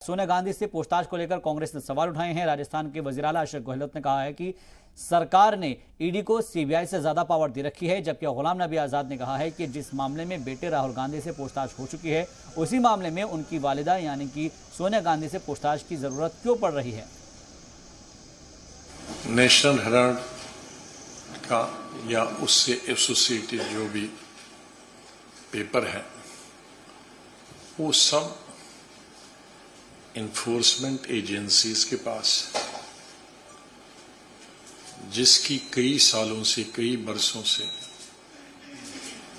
सोनिया गांधी से पूछताछ को लेकर कांग्रेस ने सवाल उठाए हैं। राजस्थान के वजीर आला अशोक गहलोत ने कहा है कि सरकार ने ईडी को सीबीआई से ज्यादा पावर दे रखी है, जबकि गुलाम नबी आजाद ने कहा है कि जिस मामले में बेटे राहुल गांधी से पूछताछ हो चुकी है, उसी मामले में उनकी वालिदा यानी कि सोनिया गांधी से पूछताछ की जरूरत क्यों पड़ रही है। नेशनल हेराल्ड का या उससे एसोसिएटेड जो भी पेपर है, वो सब इन्फोर्समेंट एजेंसीज के पास, जिसकी कई सालों से, कई बरसों से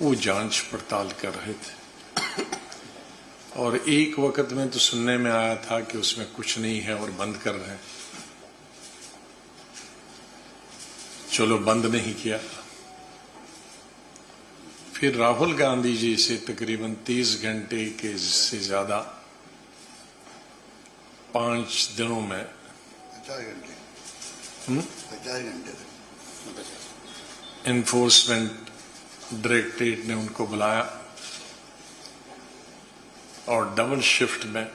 वो जांच पड़ताल कर रहे थे। और एक वक्त में तो सुनने में आया था कि उसमें कुछ नहीं है और बंद कर रहे हैं। चलो, बंद नहीं किया। फिर राहुल गांधी जी से तकरीबन 30 घंटे के से ज्यादा 5 दिनों में 50 घंटे इन्फोर्समेंट डायरेक्टरेट ने उनको बुलाया और डबल शिफ्ट में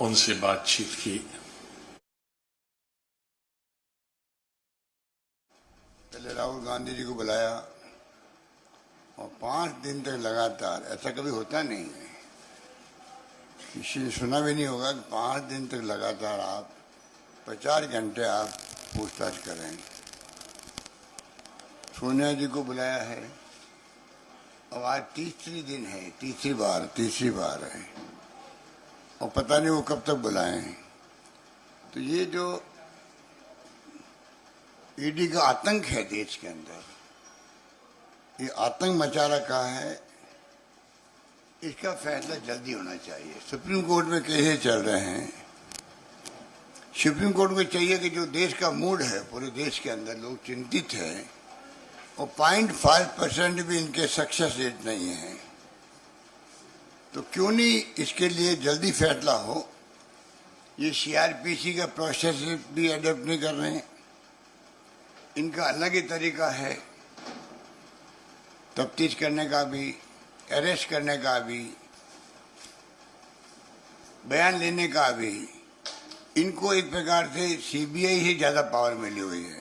उनसे बातचीत की। पहले राहुल गांधी जी को बुलाया और 5 दिन तक लगातार, ऐसा कभी होता नहीं है, किसी ने सुना भी नहीं होगा कि 5 दिन तक लगातार आप 50 घंटे आप पूछताछ कर रहे हैं। सोनिया जी को बुलाया है और आज तीसरी दिन है, तीसरी बार है, और पता नहीं वो कब तक बुलाए हैं। तो ये जो ईडी का आतंक है देश के अंदर, ये आतंक मचा रखा है, इसका फैसला जल्दी होना चाहिए। सुप्रीम कोर्ट में केसेस चल रहे हैं। सुप्रीम कोर्ट को चाहिए कि जो देश का मूड है, पूरे देश के अंदर लोग चिंतित हैं और 0.5% भी इनके सक्सेस रेट नहीं है, तो क्यों नहीं इसके लिए जल्दी फैसला हो। ये सीआरपीसी का प्रोसेस भी अडॉप्ट नहीं कर रहे हैं, इनका अलग ही तरीका है तफ्तीश करने का भी, अरेस्ट करने का भी, बयान लेने का भी। इनको एक प्रकार से सीबीआई ही ज्यादा पावर मिली हुई है।